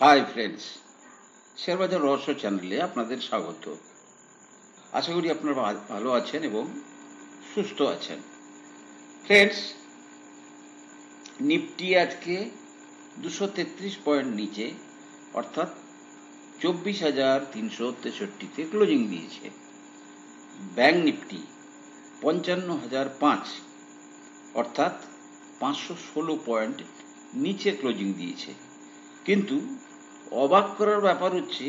Hi friends, শেয়ারবাজার রহস্য চ্যানেলে আপনাদের স্বাগত। আশা করি আপনারা ভালো আছেন এবং সুস্থ আছেন। ফ্রেন্ডস, নিফটি আজকে 233 পয়েন্ট নিচে, অর্থাৎ 24,363-তে ক্লোজিং দিয়েছে। ব্যাংক নিফটি 55,005, অর্থাৎ 516 পয়েন্ট নিচে ক্লোজিং দিয়েছে। কিন্তু অবাক করার ব্যাপার হচ্ছে,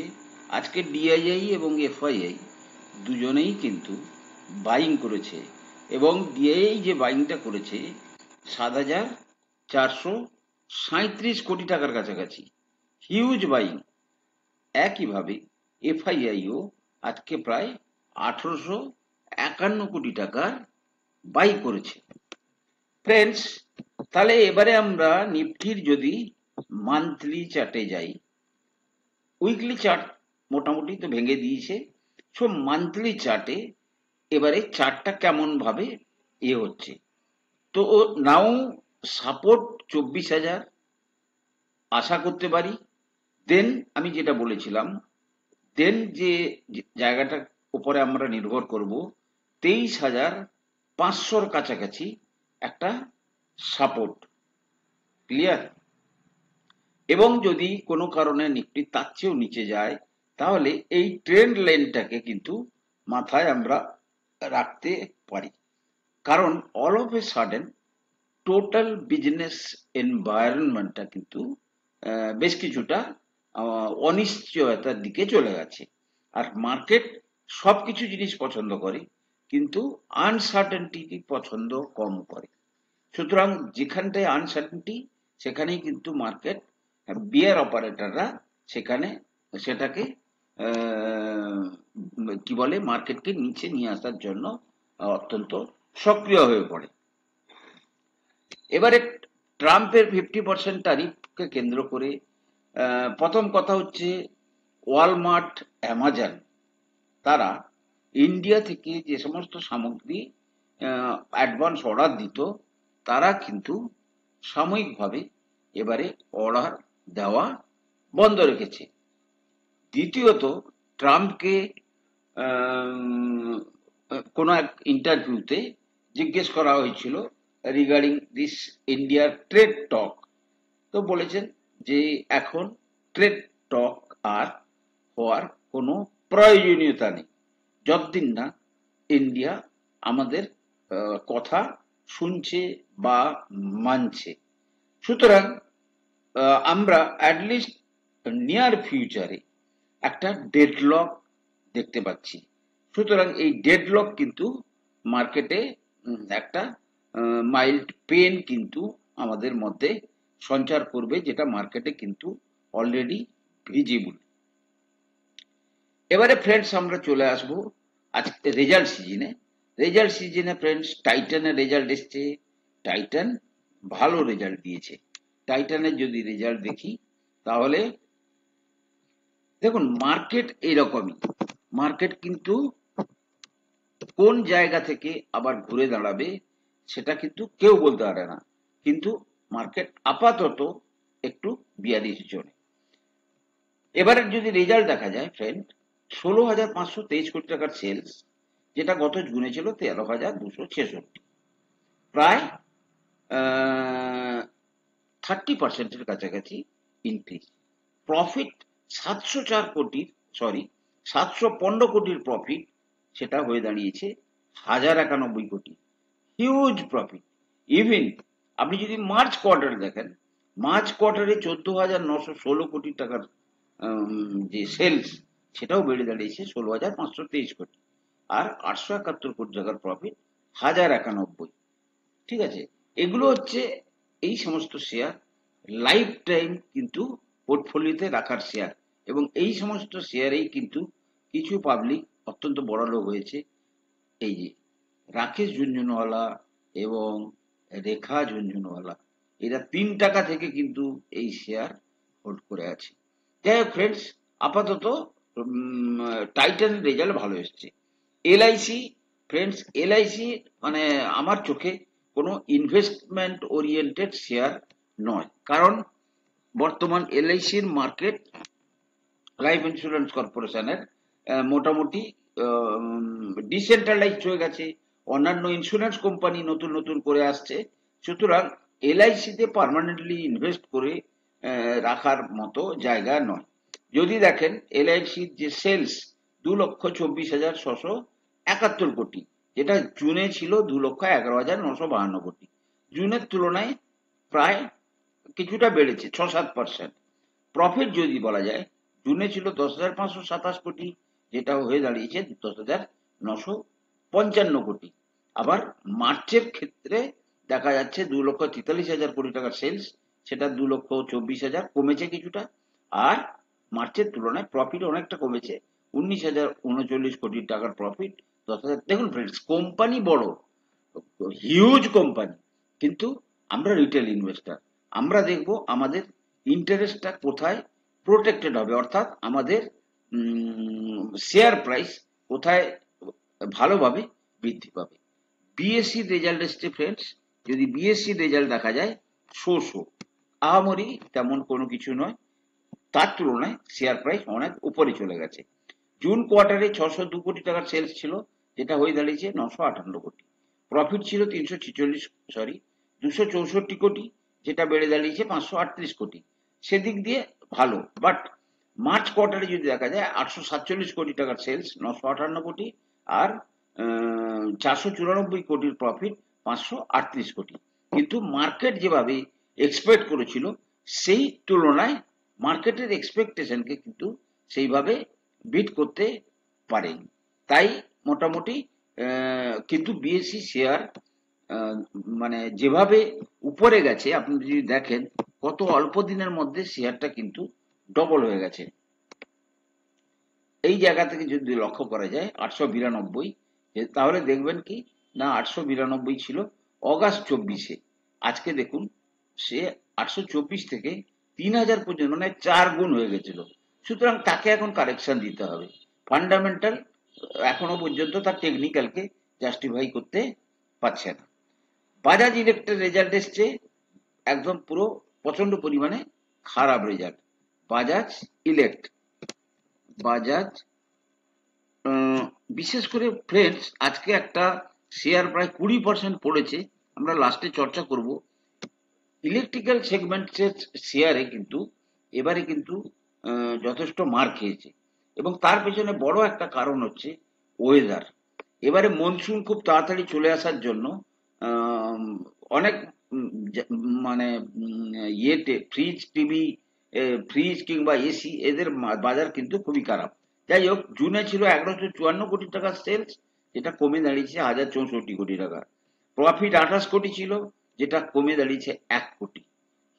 আজকে ডিআইআই এবং এফআইআই দুজনেই কিন্তু বাইং করেছে, এবং ডিআইআই যে বাইংটা করেছে 7,437 কোটি টাকার কাছাকাছি, হিউজ বাইং। একইভাবে এফআইআইও আজকে প্রায় 1,851 কোটি টাকার বাই করেছে। ফ্রেন্ডস, তাহলে এবারে আমরা নিফটির যদি মান্থলি চার্টে যাই, উইকলি চার্ট মোটামুটি তো ভেঙে দিয়েছে, সো মান্থলি চার্টে এবারে চার্টটা কেমন ভাবে হচ্ছে। তো নাও সাপোর্ট 24,000 আশা করতে পারি। দেন আমি যেটা বলেছিলাম, দেন যে জায়গাটার উপরে আমরা নির্ভর করব 23,500 কাছাকাছি একটা সাপোর্ট। ক্লিয়ার? এবং যদি কোনো কারণে নিফটি তার চেয়েও নিচে যায়, তাহলে এই ট্রেন্ড লাইনটাকে কিন্তু মাথায় আমরা রাখতে পারি। কারণ all of a sudden total business এনভায়রনমেন্টটা কিন্তু বেশ কিছুটা অনিশ্চয়তার দিকে চলে গেছে। আর মার্কেট সবকিছু জিনিস পছন্দ করে, কিন্তু আনসার্টেনটি পছন্দ কম করে। সুতরাং যেখানটায় আনসার্টেনটি, সেখানেই কিন্তু মার্কেট বিয়ার অপারেটররা সেটাকে কি বলে, মার্কেটকে নিচে নিয়ে আসার জন্য অত্যন্ত সক্রিয় হয়ে পড়ে। এবারে ট্রাম্পের 50% ট্যারিফকে কেন্দ্র করে প্রথম কথা হচ্ছে, ওয়ালমার্ট, অ্যামাজন তারা ইন্ডিয়া থেকে যে সমস্ত সামগ্রী অ্যাডভান্স অর্ডার দিত, তারা কিন্তু সাময়িকভাবে এবারে অর্ডার দেওয়া বন্ধ রেখেছে। দ্বিতীয়ত, ট্রাম্পকে কোনো এক ইন্টারভিউতে জিজ্ঞেস করা হয়েছিল রিগার্ডিং দিস ইন্ডিয়ার ট্রেড টক। তো বলেছেন যে এখন ট্রেড টক আর হওয়ার কোনো প্রয়োজনীয়তা নেই, যতদিন না ইন্ডিয়া আমাদের কথা শুনছে বা মানছে। সুতরাং আমরা অ্যাটলিস্ট নিয়ার ফিউচারে একটা ডেডলক দেখতে পাচ্ছি। সুতরাং এই ডেডলক কিন্তু মার্কেটে একটা মাইল্ড পেন কিন্তু আমাদের মধ্যে সঞ্চার করবে, যেটা মার্কেটে কিন্তু অলরেডি ভিজিবল। এবারে ফ্রেন্ডস আমরা চলে আসবো আজকে রেজাল্ট সিজনে ফ্রেন্ডস, টাইটানের রেজাল্ট এসছে। টাইটান ভালো রেজাল্ট দিয়েছে। টাইটানের যদি রেজাল্ট দেখি, তাহলে দেখুন মার্কেট এইরকমই। মার্কেট কিন্তু কোন জায়গা থেকে আবার ঘুরে দাঁড়াবে সেটা কিন্তু কেউ বলতে পারে না, কিন্তু মার্কেট আপাতত একটু বিয়ারিশ জোনে। এবারে যদি রেজাল্ট দেখা যায় ফ্রেন্ড, 16,523 কোটি টাকার সেলস, যেটা গত জুনে ছিল 13,266, প্রায় 30%-এর কাছাকাছি ইনক্রিজ। প্রফিট 715 কোটির প্রফিট, সেটা হয়ে দাঁড়িয়েছে 1,091 কোটি। Huge profit. ইভেন আপনি যদি মার্চ কোয়ার্টারে দেখেন, মার্চ কোয়ার্টারে 14,916 কোটি টাকার যে সেলস, সেটাও বেড়ে দাঁড়িয়েছে 16,523 কোটি, আর 871 কোটি টাকার প্রফিট, 1,091। ঠিক আছে, এগুলো হচ্ছে এই সমস্ত শেয়ার লাইফ টাইম কিন্তু পোর্টফোলিওতে রাখার শেয়ার, এবং এই সমস্ত শেয়ারেই কিন্তু কিছু পাবলিক অত্যন্ত বড়লোক হয়েছে। এই যে রাকেশ ঝুনঝুনওয়ালা এবং রেখা ঝুনঝুনওয়ালা, এরা 3 টাকা থেকে কিন্তু এই শেয়ার হোল্ড করে আছে। যাই হোক ফ্রেন্ডস, আপাতত টাইটান রেজাল্ট ভালো এসছে। এলআইসি ফ্রেন্ডস, এলআইসি মানে আমার চোখে কোনো ইনভেস্টমেন্ট ওরিয়েন্টেড শেয়ার নয়। কারণ বর্তমান এলআইসির মার্কেট লাইফ ইন্স্যুরেন্স কর্পোরেশনের মোটামুটি ডিসেন্ট্রালাইজড হয়ে গেছে। অন্যান্য ইন্স্যুরেন্স কোম্পানি নতুন নতুন করে আসছে। সুতরাং এলআইসিতে পার্মানেন্টলি ইনভেস্ট করে রাখার মতো জায়গা নয়। যদি দেখেন এলআইসির যে সেলস 2,24,671 কোটি, যেটা জুনে ছিল 2,11,952 কোটি। জুনের তুলনায় প্রায় কিছুটা বেড়েছে 6-7%। প্রফিট যদি বলা যায়, জুনে ছিল 10,527 কোটি, যেটা হয়ে দাঁড়িয়েছে 10,955 কোটি। আবার মার্চের ক্ষেত্রে দেখা যাচ্ছে 2,43,000 কোটি টাকার সেলস, সেটা 2,24,000 কমেছে কিছুটা। আর মার্চের তুলনায় প্রফিট অনেকটা কমেছে, 19,039 কোটি টাকার প্রফিট, 10,000। দেখুন ফ্রেন্ডস, কোম্পানি বড়, হিউজ কোম্পানি, কিন্তু আমরা রিটেল ইনভেস্টার। আমরা দেখব আমাদের ইন্টারেস্টটা কোথায় প্রোটেক্টেড হবে, অর্থাৎ আমাদের শেয়ার প্রাইস কোথায় ভালোভাবে বৃদ্ধি পাবে। বিএসসি রেজাল্ট এসছে ফ্রেন্ডস। যদি বিএসসি রেজাল্ট দেখা যায়, শো আহামরি তেমন কোনো কিছু নয়, তার তুলনায় শেয়ার প্রাইস অনেক উপরে চলে গেছে। জুন কোয়ার্টারে 602 কোটি টাকার সেলস ছিল, যেটা হয়ে দাঁড়িয়েছে 958 কোটি। প্রফিট ছিল 264 কোটি, যেটা বেড়ে দাঁড়িয়েছে 538 কোটি। সেদিক দিয়ে ভালো। বাট মার্চ কোয়ার্টারে যদি দেখা যায় 847 কোটি টাকার সেলস, 958 কোটি, আর 494 কোটির প্রফিট, 538 কোটি। কিন্তু মার্কেট যেভাবে এক্সপেক্ট করেছিল, সেই তুলনায় মার্কেটের এক্সপেকটেশনকে কিন্তু সেইভাবে বিট করতে পারেনি। তাই মোটামুটি কিন্তু বিএসসি শেয়ার মানে যেভাবে উপরে গেছে, আপনি যদি দেখেন কত অল্প দিনের মধ্যে শেয়ারটা কিন্তু ডবল হয়ে গেছে। এই জায়গা থেকে যদি লক্ষ্য করা যায় 892, তাহলে দেখবেন কি না 892 ছিল অগাস্ট 24-এ। আজকে দেখুন সে 824 থেকে 3,000 পর্যন্ত, মানে 4 গুণ হয়ে গেছিল। সুতরাং তাকে এখন কারেকশন দিতে হবে। ফান্ডামেন্টাল এখনো পর্যন্ত তার টেকনিক্যালকে জাস্টিফাই করতে পারছে না। বাজাজ ইলেকট্রিক রেজাল্ট এসছে, একদম পুরো প্রচন্ড পরিমাণে খারাপ রেজাল্ট। বাজাজ বিশেষ করে ফ্রেন্ডস, আজকে একটা শেয়ার প্রায় 20% পড়েছে, আমরা লাস্টে চর্চা করব। ইলেকট্রিক্যাল সেগমেন্টের শেয়ারে কিন্তু এবারে কিন্তু যথেষ্ট মার খেয়েছে, এবং তার পেছনে বড় একটা কারণ হচ্ছে ওয়েদার। এবারে মনসুন খুব তাড়াতাড়ি চলে আসার জন্য অনেক মানে ইয়েতে ফ্রিজ কিংবা এসি, এদের বাজার কিন্তু খুবই খারাপ। যাই হোক, জুনে ছিল 1,154 কোটি টাকার সেলস, যেটা কমে দাঁড়িয়েছে 1,064 কোটি টাকা। প্রফিট 28 কোটি ছিল, যেটা কমে দাঁড়িয়েছে 1 কোটি।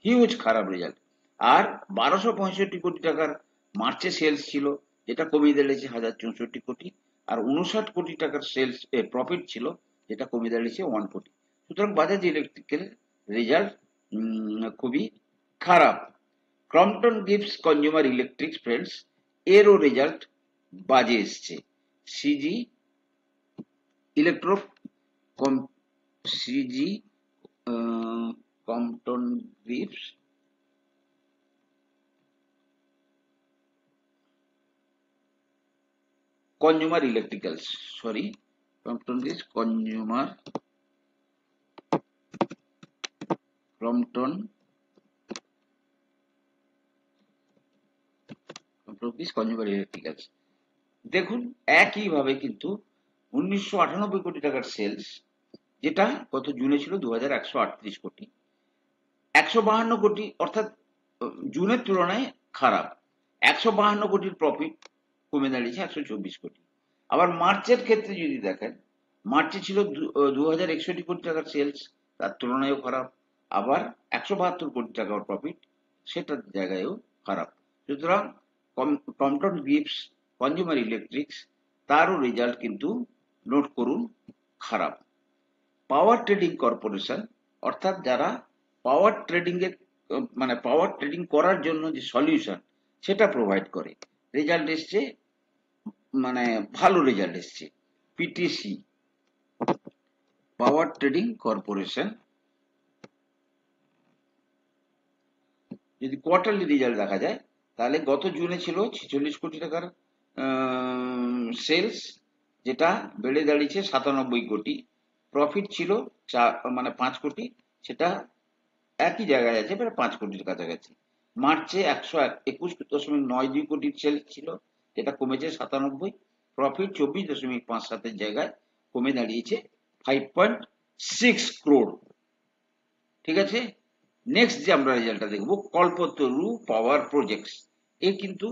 হিউজ খারাপ রেজাল্ট। আর 1,265 কোটি টাকার মার্চে সেলস ছিল, যেটা কমে দাঁড়িয়েছে 1,064 কোটি। আর 59 কোটি টাকার সেলস প্রফিট ছিল, যেটা কমে দাঁড়িয়েছে 1 কোটি। সুতরাং বাজাজ ইলেকট্রিক্যাল রেজাল্ট খুবই খারাপ। Crompton gives consumer electric friends, এরও রেজাল্ট বাজে এসছে। CG electro CG Crompton gives consumer electricals, sorry, Crompton gives Crompton consumer electricals. দেখুন একইভাবে কিন্তু 1,998 কোটি টাকার সেলস, যেটা গত জুনে ছিল 2,138 কোটি, 152 কোটি, অর্থাৎ জুনের তুলনায় খারাপ। 152 কোটির প্রফিট, কমে দাঁড়িয়েছে 124 কোটি। আবার মার্চের ক্ষেত্রে যদি দেখেন, মার্চে ছিল 2,061 কোটি টাকার সেলস, তার তুলনায়ও খারাপ। আবার 172 কোটি টাকার প্রফিট, সেটার জায়গায়ও খারাপ। সুতরাং ক্রম্পটন গিভস কনজিউমার ইলেকট্রিক্স, তারও রেজাল্ট কিন্তু নোট করুন খারাপ। পাওয়ার ট্রেডিং কর্পোরেশন, অর্থাৎ যারা পাওয়ার ট্রেডিং এর মানে পাওয়ার ট্রেডিং করার জন্য যে সলিউশন সেটা প্রোভাইড করে, রেজাল্ট এসছে মানে ভালো রেজাল্ট এসছে। পিটিসি পাওয়ার ট্রেডিং কর্পোরেশন যদি কোয়ার্টারলি রেজাল্ট দেখা যায় তাহলে গত জুনে ছিল 46 কোটি টাকার সেলস, যেটা বেড়ে দাঁড়িয়েছে 97 কোটি। প্রফিট ছিল মানে 5 কোটি, সেটা একই জায়গায় আছে, প্রায় 5 কোটির কাছাকাছি। মার্চে 121.92 কোটির সেলস ছিল, যেটা কমেছে 97। প্রফিট 24.57 জায়গায় কমে দাঁড়িয়েছে 5.6 crore। ঠিক আছে, নেক্সট যে আমরা রেজাল্টটা দেখবো, কল্পতরু পাওয়ার প্রজেক্টস। এ কিন্তু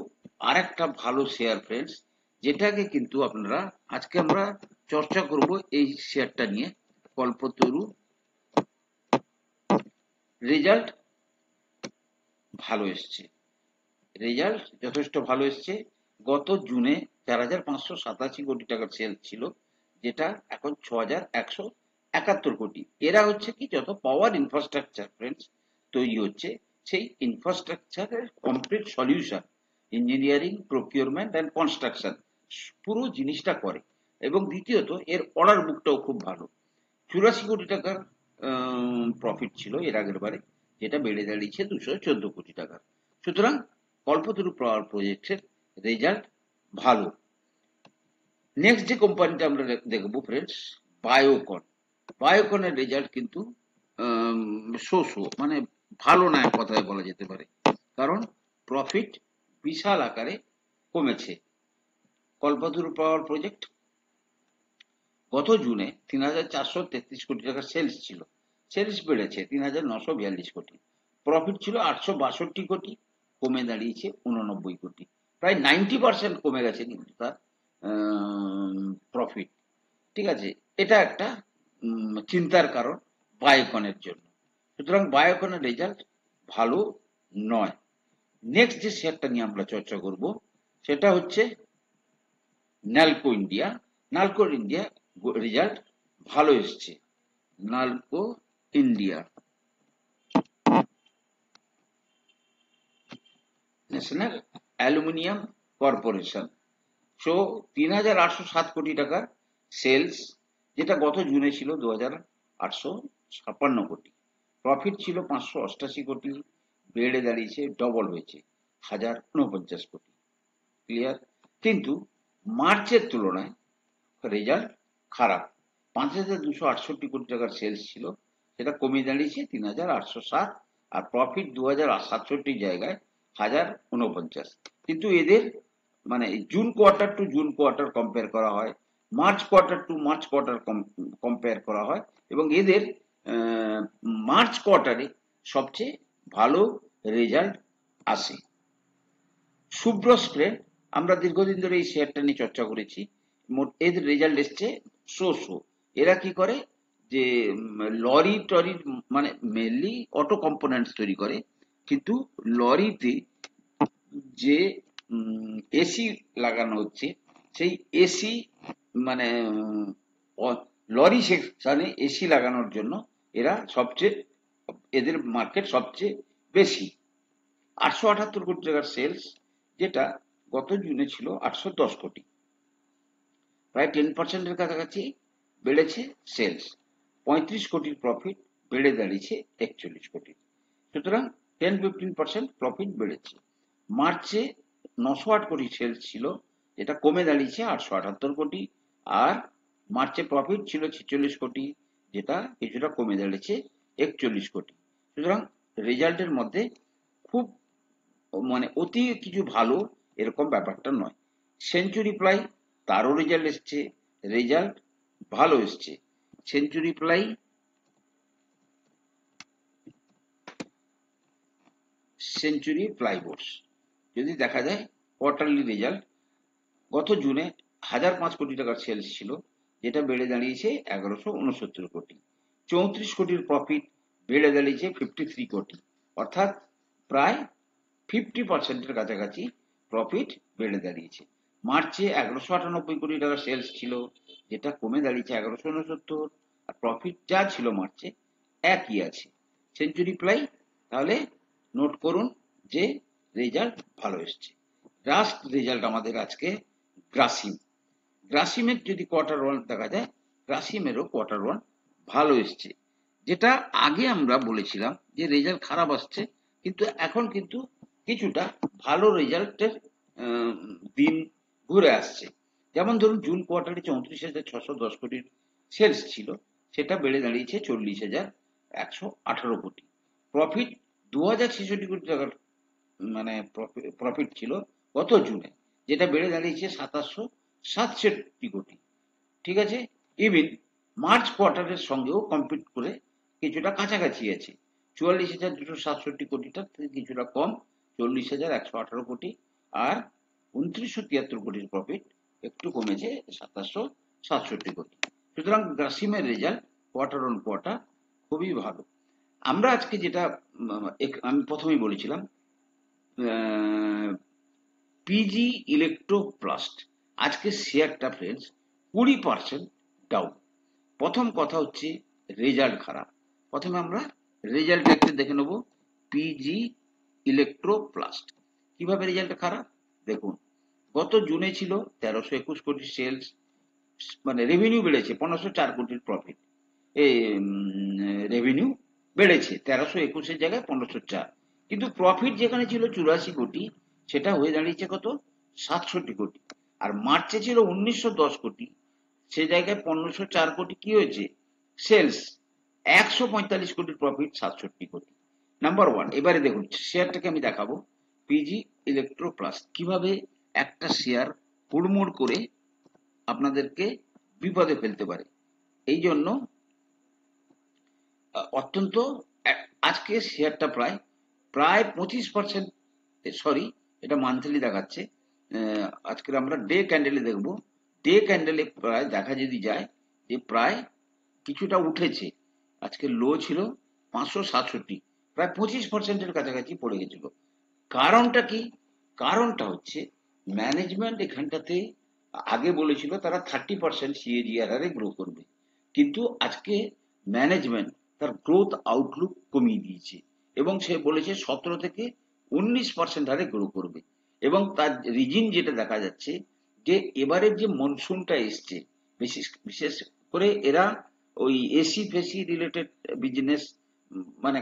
আরেকটা ভালো শেয়ার ফ্রেন্ডস, যেটাকে কিন্তু আপনারা আজকে আমরা চর্চা করব এই শেয়ারটা নিয়ে। কল্পতরু রেজাল্ট ভালো এসছে, রেজাল্ট যথেষ্ট ভালো এসছে। গত জুনে 4,587 কোটি টাকার সেলস ছিল, যেটা এখন 6,171 কোটি। এরা হচ্ছে কি, যত পাওয়ার ইনফ্রাস্ট্রাকচার ফ্রেন্ডস তৈরি হচ্ছে, সেই ইনফ্রাস্ট্রাকচারের complete solution, engineering, procurement and construction পুরো জিনিসটা করে। এবং দ্বিতীয়ত এর অর্ডার বুকটাও খুব ভালো। 84 কোটি টাকার প্রফিট ছিল এর আগের বারে, যেটা বেড়ে দাঁড়িয়েছে 214 কোটি টাকা। সুতরাং কল্পতরু পাওয়ার প্রজেক্টের রেজাল্ট ভালো। নেক্সট যে কোম্পানিটা আমরা দেখবো ফ্রেন্ডস, বায়োকন। বায়োকনের রেজাল্ট কিন্তু মানে ভালো না এক কথায় বলা যেতে পারে, কারণ প্রফিট বিশাল আকারে কমেছে। কল্পতরু পাওয়ার প্রজেক্ট গত জুনে 3,433 কোটি টাকার সেলস ছিল, সেলস বেড়েছে 3,942 কোটি। প্রফিট ছিল 862 কোটি, কমে দাঁড়িয়েছে 89 কোটি। প্রায় 90% কমে গেছে কিন্তু তার প্রফিট। ঠিক আছে, এটা একটা চিন্তার কারণ বায়োকনের জন্য। সুতরাং বায়োকনের রেজাল্ট ভালো নয়। নেক্সট যে শেয়ারটা নিয়ে আমরা চর্চা করব সেটা হচ্ছে NALCO India. NALCO India result ভালো এসছে। NALCO India, national aluminium corporation. So 3,807 কোটি টাকার সেলস, যেটা গত জুনে ছিল 2,856 কোটি। প্রফিট ছিল 588 কোটি, বেড়ে দাঁড়িয়েছে, ডবল হয়েছে 1,049 কোটি। ক্লিয়ার? কিন্তু মার্চের তুলনায় রেজাল্ট খারাপ। 5,268 কোটি টাকার সেলস ছিল, সেটা কমে দাঁড়িয়েছে 3,807, আর প্রফিট 2,067 জায়গায় 1,049। কিন্তু এদের মানে June quarter to June quarter compare করা হয়, March quarter to March quarter compare করা হয়, এবং এদের মার্চ কোয়ার্টারে সবচেয়ে ভালো রেজাল্ট আসে। শুভ্র স্প্রে, আমরা দীর্ঘদিন ধরে এই শেয়ারটা নিয়ে চর্চা করেছি। এদের রেজাল্ট এসছে শো। এরা কি করে, যে লরি টরির মানে মেনলি অটো কম্পোনেন্টস তৈরি করে, কিন্তু লরিতে যে এসি লাগানো হচ্ছে, সেই এসি মানে লরি সেকশনে এসি লাগানোর জন্য এরা সবচেয়ে, এদের মার্কেট সবচেয়ে বেশি। 878 কোটি টাকার সেলস, যেটা গত জুনে ছিল 810 কোটি। প্রায় 10% কাছাকাছি বেড়েছে সেলস। 35 কোটির প্রফিট, বেড়ে দাঁড়িয়েছে 41 কোটি। সুতরাং 10-15% প্রফিট বেড়েছে। মার্চে 908 কোটি সেলস ছিল, যেটা কমে দাঁড়িয়েছে 878 কোটি। আর মার্চে প্রফিট ছিল 46 কোটি, যেটা কিছুটা কমে দাঁড়িয়েছে 41 কোটি। সুতরাং রেজাল্টের মধ্যে খুব মানে অতি কিছু ভালো এরকম ব্যাপারটা নয়। সেঞ্চুরি প্লাই, তারও রেজাল্ট এসছে, রেজাল্ট ভালো এসছে। সেঞ্চুরি প্লাই সেঞ্চুরি প্লাইবোর্ডস যদি দেখা যায় কোয়ার্টারলি রেজাল্ট, গত জুনে 1,005 কোটি টাকার সেলস ছিল, যেটা বেড়ে দাঁড়িয়েছে 1,169 কোটি। 34 কোটির প্রফিট, বেড়ে দাঁড়িয়েছে 53 কোটি। অর্থাৎ প্রায় 50%-এর কাছাকাছি প্রফিট বেড়ে দাঁড়িয়েছে। মার্চে 1,198 কোটি টাকার সেলস ছিল, যেটা কমে দাঁড়িয়েছে 1,169, আর প্রফিট যা ছিল মার্চে একই আছে। সেঞ্চুরি প্লাই তাহলে নোট করুন যে রেজাল্ট ভালো এসছে। লাস্ট রেজাল্ট আমাদের আজকে গ্রাসিম। গ্রাসিমের যদি কোয়ার্টার ওয়ান দেখা যায়, গ্রাসিমেরও কোয়ার্টার ওয়ান ভালো এসছে। যেটা আগে আমরা বলেছিলাম যে রেজাল্ট খারাপ আসছে, কিন্তু এখন কিন্তু কিছুটা ভালো রেজাল্টের দিন ঘুরে আসছে। যেমন ধরুন জুন কোয়ার্টারে 34,610 কোটির সেলস ছিল, সেটা বেড়ে দাঁড়িয়েছে 40,118 কোটি। প্রফিট 2,066 কোটি টাকার মানে প্রফিট ছিল গত জুনে, যেটা বেড়ে দাঁড়িয়েছে 2,767 কোটি। ঠিক আছে, ইভিন মার্চ কোয়ার্টারের সঙ্গেও কম্পিট করে কিছুটা কাছাকাছি আছে, 44,267 কোটিটা থেকে কিছুটা কম, 40,118 কোটি। আর 2973 কোটির প্রফিট একটু কমেছে 2,767 কোটি। সুতরাং গ্রাসিমের রেজাল্ট কোয়ার্টার অন কোয়ার্টার খুবই ভালো। আমরা আজকে যেটা আমি প্রথমেই বলেছিলাম, পিজি ইলেকট্রোপ্লাস্ট আজকে শেয়ারটা ফ্রেন্ডস 20% ডাউন। প্রথম কথা হচ্ছে রেজাল্ট খারাপ। প্রথমে আমরা রেজাল্ট একটু দেখে নেব। পিজি ইলেকট্রোপ্লাস্ট কিভাবে রেজাল্ট খারাপ দেখুন। গত জুনে ছিল 1321 কোটি সেলস, মানে রেভিনিউ বেড়েছে 1504 কোটির প্রফিট, রেভিনিউ বেড়েছে 1321-এর জায়গায় 1504, কিন্তু প্রফিট যেখানে ছিল 84 কোটি সেটা হয়ে দাঁড়িয়েছে কত, 67 কোটি। আর মার্চে ছিল 1910 কোটি, সে জায়গায় 1504 কোটি কি হয়েছে সেলস, 145 কোটির প্রফিট 67 কোটি। Number one. এবারে দেখুন শেয়ারটাকে আমি দেখাবো, পিজি ইলেকট্রোপ্লাস্ট কিভাবে একটা শেয়ার হুড়মুড় করে আপনাদেরকে বিপদে ফেলতে পারে। এই জন্য অত্যন্ত আজকে শেয়ারটা প্রায় প্রায় 25%, সরি এটা মান্থলি দেখাচ্ছে, আজকে আমরা ডে ক্যান্ডেলে দেখব। ডে ক্যান্ডেলে প্রায় দেখা যদি যায় যে প্রায় কিছুটা উঠেছে, আজকে লো ছিল 567, প্রায় 25%-এর কাছাকাছি পড়ে গেছিল। কারণটা কি? কারণটা হচ্ছে ম্যানেজমেন্ট এখানটাতে আগে বলেছিল তারা 30% সিএজিআর হারে গ্রো করবে, কিন্তু আজকে ম্যানেজমেন্ট তার গ্রোথ আউটলুক কমিয়ে দিয়েছে এবং সে বলেছে 17 থেকে 19% হারে গ্রো করবে। এবং তার রিজন যেটা দেখা যাচ্ছে যে এবারের যে মনসুনটা এসছে, বিশেষ করে এরা ওই এসি ফেসি রিলেটেড বিজনেস, মানে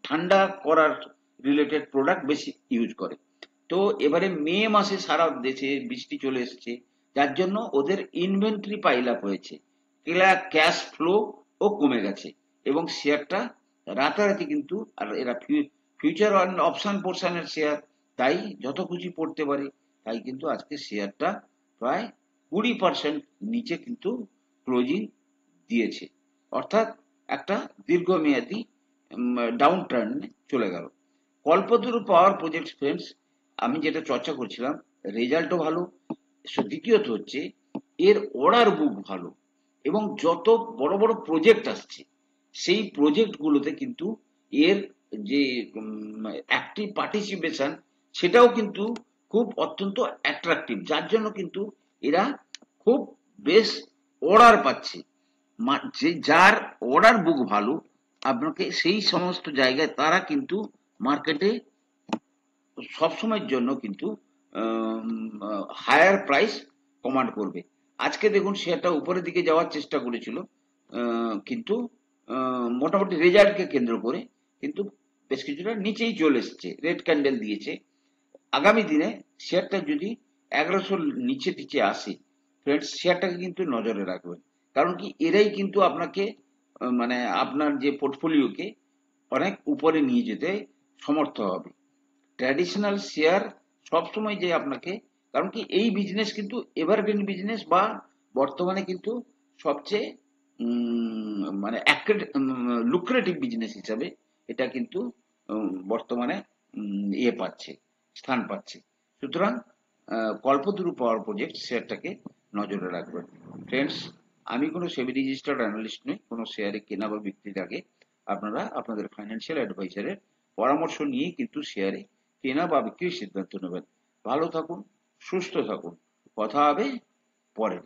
ঠান্ডা করার রিলেটেড প্রোডাক্ট বেশি ইউজ করে। তো এবারে মে মাসে সারা দেশে বৃষ্টি চলে এসেছে, যার জন্য ওদের ইনভেন্টরি পাইল আপ হয়েছে, ক্যাশ ফ্লো ও কমে গেছে এবং শেয়ারটা রাতারাতি কিন্তু, আর এরা ফিউচার অপশন পোর্শনের শেয়ার, তাই যত খুশি পড়তে পারে, তাই কিন্তু আজকে শেয়ারটা প্রায় 20% নিচে কিন্তু ক্লোজিং দিয়েছে, অর্থাৎ একটা দীর্ঘমেয়াদী ডাউন ট্রেন্ডে চলে গেল। কল্পতরু পাওয়ার প্রজেক্ট ফ্রেন্ডস, আমি যেটা চর্চা করছিলাম, রেজাল্টও ভালো, দ্বিতীয়ত হচ্ছে এর অর্ডার বুক ভালো এবং যত বড় বড় প্রজেক্ট আসছে সেই প্রজেক্ট গুলোতে কিন্তু এর যে অ্যাক্টিভ পার্টিসিপেশন সেটাও কিন্তু খুব অত্যন্ত অ্যাট্রাকটিভ, যার জন্য কিন্তু এরা খুব বেশ অর্ডার পাচ্ছে। যার অর্ডার বুক ভালো, আপনাকে সেই সমস্ত জায়গায় তারা কিন্তু মার্কেটে সবসময়ের জন্য কিন্তু হায়ার প্রাইস কমান্ড করবে। আজকে দেখুন শেয়ারটা উপরের দিকে যাওয়ার চেষ্টা করেছিল, কিন্তু মোটামুটি রেজাল্টকে কেন্দ্র করে কিন্তু বেশ কিছুটা নিচেই চলে এসছে, রেড ক্যান্ডেল দিয়েছে। আগামী দিনে শেয়ারটা যদি 1100 নিচে টিচে আসে ফ্রেন্ডস, শেয়ারটাকে কিন্তু নজরে রাখবেন, কারণ কি এরাই কিন্তু আপনাকে মানে আপনার যে পোর্টফোলিওকে অনেক উপরে নিয়ে যেতে সমর্থ হবে। ট্র্যাডিশনাল শেয়ার সবসময় যে আপনাকে, কারণ কি এই বিজনেস কিন্তু এভারগ্রিন বিজনেস বা বর্তমানে কিন্তু সবচেয়ে মানে লুক্রেটিভ বিজনেস হিসাবে এটা কিন্তু বর্তমানে ইয়ে পাচ্ছে, স্থান পাচ্ছে। সুতরাং কল্পতরু পাওয়ার প্রজেক্ট শেয়ারটাকে নজরে রাখবেন ফ্রেন্ডস। আমি কোনো সেবি রেজিস্টার্ড অ্যানালিস্ট নই, কোনো শেয়ারে কেনা বা বিক্রির আগে আপনারা আপনাদের ফাইন্যান্সিয়াল অ্যাডভাইজারের পরামর্শ নিয়েই কিন্তু শেয়ারে কেনা বা বিক্রির সিদ্ধান্ত নেবেন। ভালো থাকুন, সুস্থ থাকুন, কথা হবে পরের